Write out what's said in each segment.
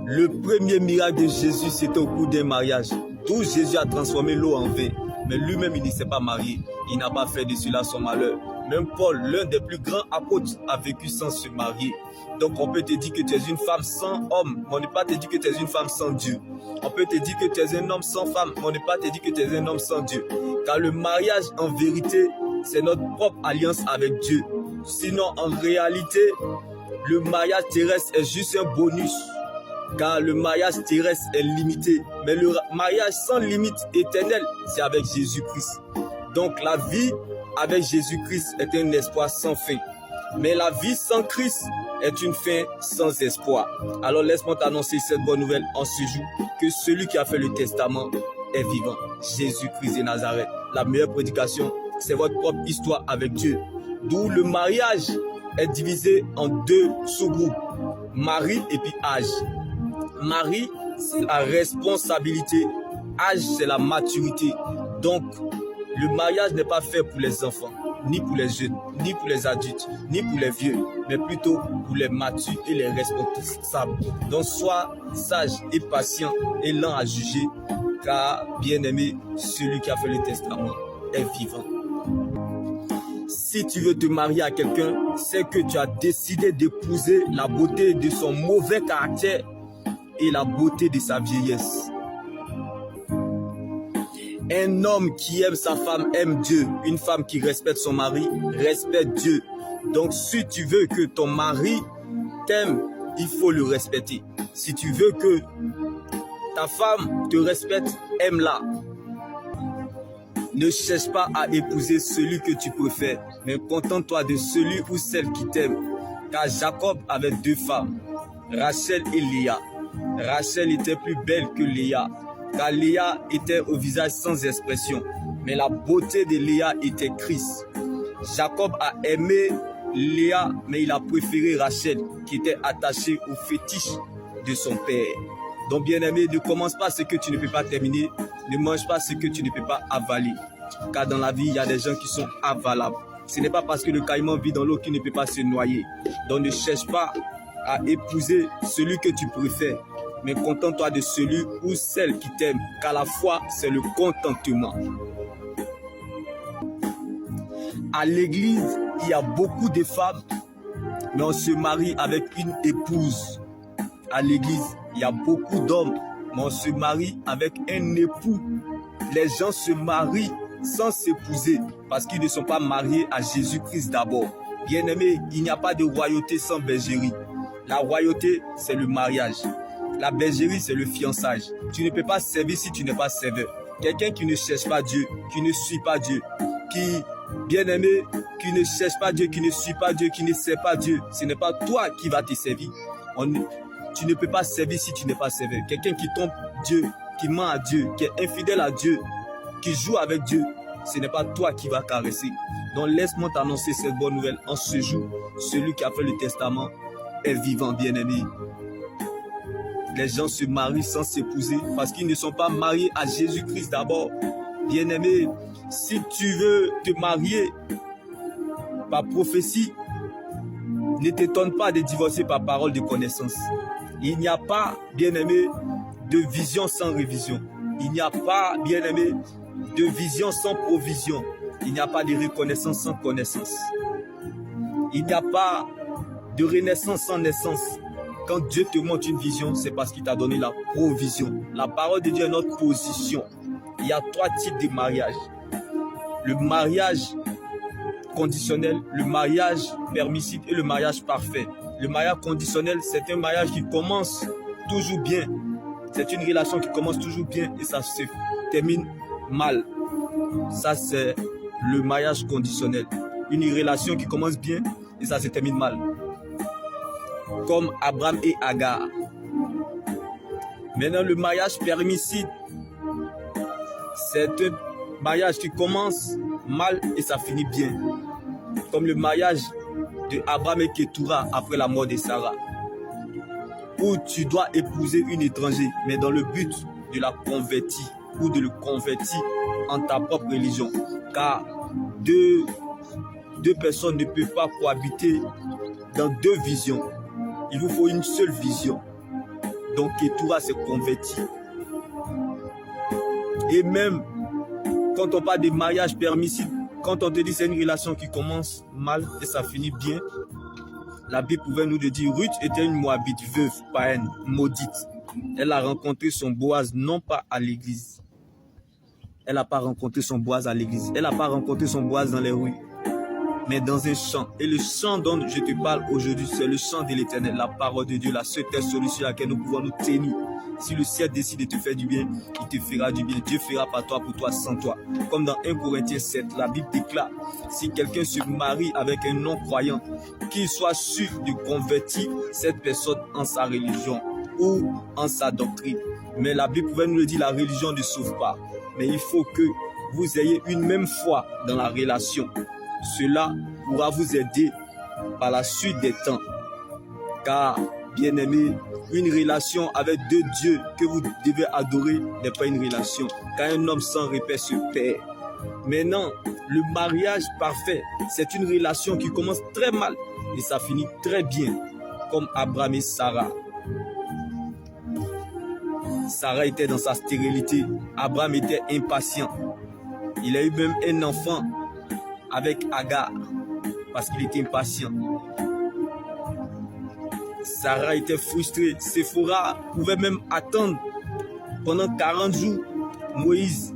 Le premier miracle de Jésus, c'était au cours d'un mariage. D'où Jésus a transformé l'eau en vin. Mais lui-même, il ne s'est pas marié. Il n'a pas fait de cela son malheur. Même Paul, l'un des plus grands apôtres, a vécu sans se marier. Donc on peut te dire que tu es une femme sans homme, mais on ne peut pas te dire que tu es une femme sans Dieu. On peut te dire que tu es un homme sans femme, mais on ne peut pas te dire que tu es un homme sans Dieu. Car le mariage, en vérité, c'est notre propre alliance avec Dieu. Sinon, en réalité, le mariage terrestre est juste un bonus. Car le mariage terrestre est limité. Mais le mariage sans limite éternelle, c'est avec Jésus-Christ. Donc la vie avec Jésus-Christ est un espoir sans fin. Mais la vie sans Christ est une fin sans espoir. Alors laisse-moi t'annoncer cette bonne nouvelle en ce jour, que celui qui a fait le testament est vivant. Jésus-Christ de Nazareth. La meilleure prédication, c'est votre propre histoire avec Dieu. D'où le mariage est divisé en deux sous-groupes. Mari et puis âge. Mari, c'est la responsabilité. Âge, c'est la maturité. Donc, le mariage n'est pas fait pour les enfants, ni pour les jeunes, ni pour les adultes, ni pour les vieux, mais plutôt pour les matures et les responsables. Donc, sois sage et patient et lent à juger, car, bien-aimé, celui qui a fait le testament est vivant. Si tu veux te marier à quelqu'un, c'est que tu as décidé d'épouser la beauté de son mauvais caractère et la beauté de sa vieillesse. Un homme qui aime sa femme aime Dieu. Une femme qui respecte son mari respecte Dieu. Donc si tu veux que ton mari t'aime, il faut le respecter. Si tu veux que ta femme te respecte, aime-la. Ne cherche pas à épouser celui que tu préfères, mais contente-toi de celui ou celle qui t'aime. Car Jacob avait deux femmes, Rachel et Léa. Rachel était plus belle que Léa, car Léa était au visage sans expression, mais la beauté de Léa était Christ. Jacob a aimé Léa, mais il a préféré Rachel, qui était attachée au fétiche de son père. Donc bien-aimé, ne commence pas ce que tu ne peux pas terminer, ne mange pas ce que tu ne peux pas avaler, car dans la vie, il y a des gens qui sont avalables. Ce n'est pas parce que le caïman vit dans l'eau qu'il ne peut pas se noyer. Donc ne cherche pas à épouser celui que tu préfères, mais contente-toi de celui ou celle qui t'aime, car la foi, c'est le contentement. À l'église, il y a beaucoup de femmes, mais on se marie avec une épouse. À l'église, il y a beaucoup d'hommes, mais on se marie avec un époux. Les gens se marient sans s'épouser parce qu'ils ne sont pas mariés à Jésus-Christ d'abord. Bien-aimé, il n'y a pas de royauté sans bergerie. La royauté, c'est le mariage. La bergerie, c'est le fiançage. Tu ne peux pas servir si tu n'es pas serveur. Quelqu'un qui ne cherche pas Dieu, qui ne suit pas Dieu, qui, bien-aimé, qui ne cherche pas Dieu, qui ne suit pas Dieu, qui ne sert pas Dieu, ce n'est pas toi qui vas te servir. Tu ne peux pas servir si tu n'es pas serveur. Quelqu'un qui trompe Dieu, qui ment à Dieu, qui est infidèle à Dieu, qui joue avec Dieu, ce n'est pas toi qui vas caresser. Donc laisse-moi t'annoncer cette bonne nouvelle en ce jour. Celui qui a fait le testament est vivant, bien-aimé. Les gens se marient sans s'épouser parce qu'ils ne sont pas mariés à Jésus-Christ d'abord. Bien-aimé, si tu veux te marier par prophétie, ne t'étonne pas de divorcer par parole de connaissance. Il n'y a pas, bien-aimé, de vision sans révision. Il n'y a pas, bien-aimé, de vision sans provision. Il n'y a pas de reconnaissance sans connaissance. Il n'y a pas de renaissance sans naissance. Quand Dieu te montre une vision, c'est parce qu'il t'a donné la provision. La parole de Dieu est notre position. Il y a trois types de mariage. Le mariage conditionnel, le mariage permissif et le mariage parfait. Le mariage conditionnel, c'est un mariage qui commence toujours bien. C'est une relation qui commence toujours bien et ça se termine mal. Ça, c'est le mariage conditionnel. Une relation qui commence bien et ça se termine mal. Comme Abraham et Agar. Maintenant, le mariage permissif, c'est un mariage qui commence mal et ça finit bien. Comme le mariage de Abraham et Ketura après la mort de Sarah. Où tu dois épouser une étrangère, mais dans le but de la convertir ou de le convertir en ta propre religion. Car deux personnes ne peuvent pas cohabiter dans deux visions. Il vous faut une seule vision. Donc Ketura s'est converti. Et même quand on parle de mariage permissif, quand on te dit c'est une relation qui commence mal et ça finit bien, la Bible pouvait nous le dire. Ruth était une Moabite veuve, païenne, maudite. Elle a rencontré son Boaz non pas à l'église. Elle n'a pas rencontré son Boaz à l'église. Elle n'a pas rencontré son Boaz dans les rues, mais dans un champ. Et le champ dont je te parle aujourd'hui, c'est le champ de l'Éternel, la parole de Dieu, la seule solution à laquelle nous pouvons nous tenir. Si le ciel décide de te faire du bien, il te fera du bien. Dieu fera par toi, pour toi, sans toi. Comme dans 1 Corinthiens 7, la Bible déclare, si quelqu'un se marie avec un non-croyant, qu'il soit sûr de convertir cette personne en sa religion ou en sa doctrine. Mais la Bible pouvait nous le dire, la religion ne sauve pas. Mais il faut que vous ayez une même foi dans la relation. Cela pourra vous aider par la suite des temps. Car, bien-aimé, une relation avec deux dieux que vous devez adorer n'est pas une relation. Car un homme sans repère se perd. Maintenant, le mariage parfait, c'est une relation qui commence très mal et ça finit très bien, comme Abraham et Sarah. Sarah était dans sa stérilité. Abraham était impatient. Il a eu même un enfant avec Agar parce qu'il était impatient. Sarah était frustrée. Séphora pouvait même attendre pendant 40 jours Moïse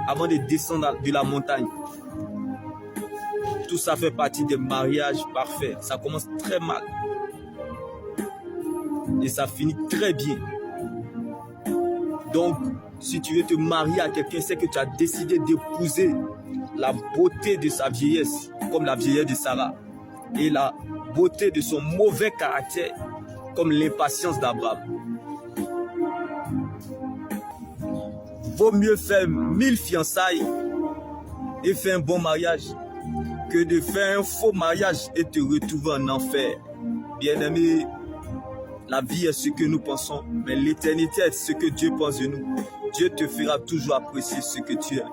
avant de descendre de la montagne. Tout ça fait partie des mariages parfaits. Ça commence très mal et ça finit très bien. Donc, si tu veux te marier à quelqu'un, c'est que tu as décidé d'épouser la beauté de sa vieillesse, comme la vieillesse de Sarah, et la beauté de son mauvais caractère, comme l'impatience d'Abraham. Vaut mieux faire 1000 fiançailles et faire un bon mariage que de faire un faux mariage et te retrouver en enfer. Bien-aimé, la vie est ce que nous pensons, mais l'éternité est ce que Dieu pense de nous. Dieu te fera toujours apprécier ce que tu es.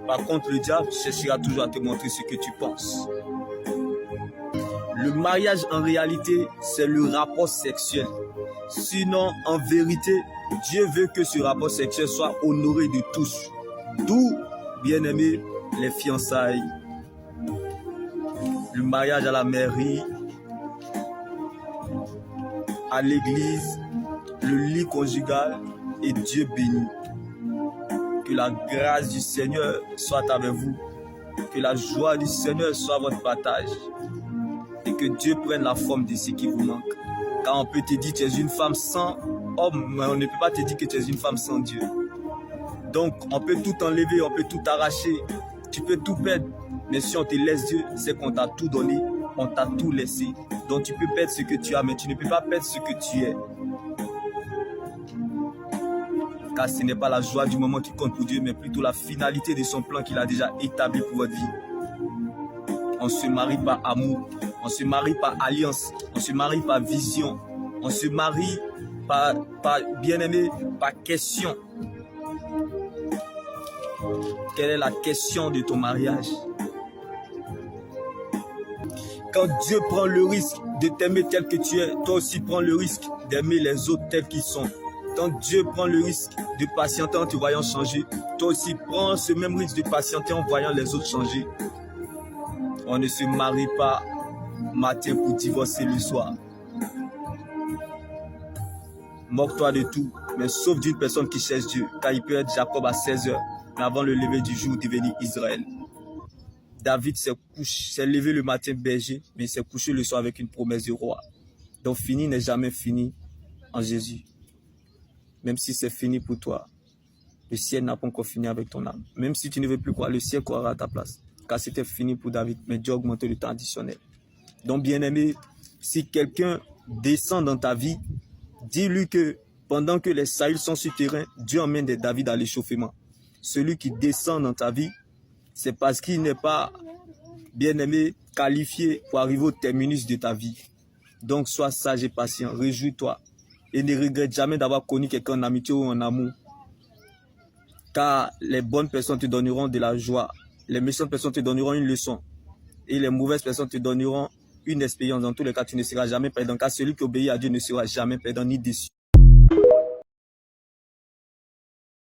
Par contre, le diable cherchera toujours à te montrer ce que tu penses. Le mariage, en réalité, c'est le rapport sexuel. Sinon, en vérité, Dieu veut que ce rapport sexuel soit honoré de tous. D'où, bien-aimé, les fiançailles, le mariage à la mairie, à l'église, le lit conjugal et Dieu béni. Que la grâce du Seigneur soit avec vous. Que la joie du Seigneur soit votre partage. Et que Dieu prenne la forme de ce qui vous manque. Car on peut te dire que tu es une femme sans homme, mais on ne peut pas te dire que tu es une femme sans Dieu. Donc on peut tout enlever, on peut tout arracher. Tu peux tout perdre. Mais si on te laisse Dieu, c'est qu'on t'a tout donné. On t'a tout laissé. Donc tu peux perdre ce que tu as, mais tu ne peux pas perdre ce que tu es. Car ce n'est pas la joie du moment qui compte pour Dieu, mais plutôt la finalité de son plan qu'il a déjà établi pour votre vie. On ne se marie par amour, on se marie par alliance, on se marie par vision, on se marie par bien-aimé, par question. Quelle est la question de ton mariage? Quand Dieu prend le risque de t'aimer tel que tu es, toi aussi prends le risque d'aimer les autres tels qu'ils sont. Quand Dieu prend le risque de patienter en te voyant changer, toi aussi prends ce même risque de patienter en voyant les autres changer. On ne se marie pas matin pour divorcer le soir. Moque-toi de tout, mais sauf d'une personne qui cherche Dieu, car il peut être Jacob à 16 heures, mais avant le lever du jour, devenir Israël. David s'est levé le matin berger, mais il s'est couché le soir avec une promesse de roi. Donc fini n'est jamais fini en Jésus. Même si c'est fini pour toi, le ciel n'a pas encore fini avec ton âme. Même si tu ne veux plus croire, le ciel croira à ta place. Car c'était fini pour David, mais Dieu a augmenté le temps additionnel. Donc bien-aimé, si quelqu'un descend dans ta vie, dis-lui que pendant que les Saüls sont sur terrain, Dieu emmène des David à l'échauffement. Celui qui descend dans ta vie, c'est parce qu'il n'est pas, bien-aimé, qualifié pour arriver au terminus de ta vie. Donc sois sage et patient, réjouis-toi. Et ne regrette jamais d'avoir connu quelqu'un en amitié ou en amour. Car les bonnes personnes te donneront de la joie. Les méchantes personnes te donneront une leçon. Et les mauvaises personnes te donneront une expérience. Dans tous les cas, tu ne seras jamais perdant. Car celui qui obéit à Dieu ne sera jamais perdant ni déçu.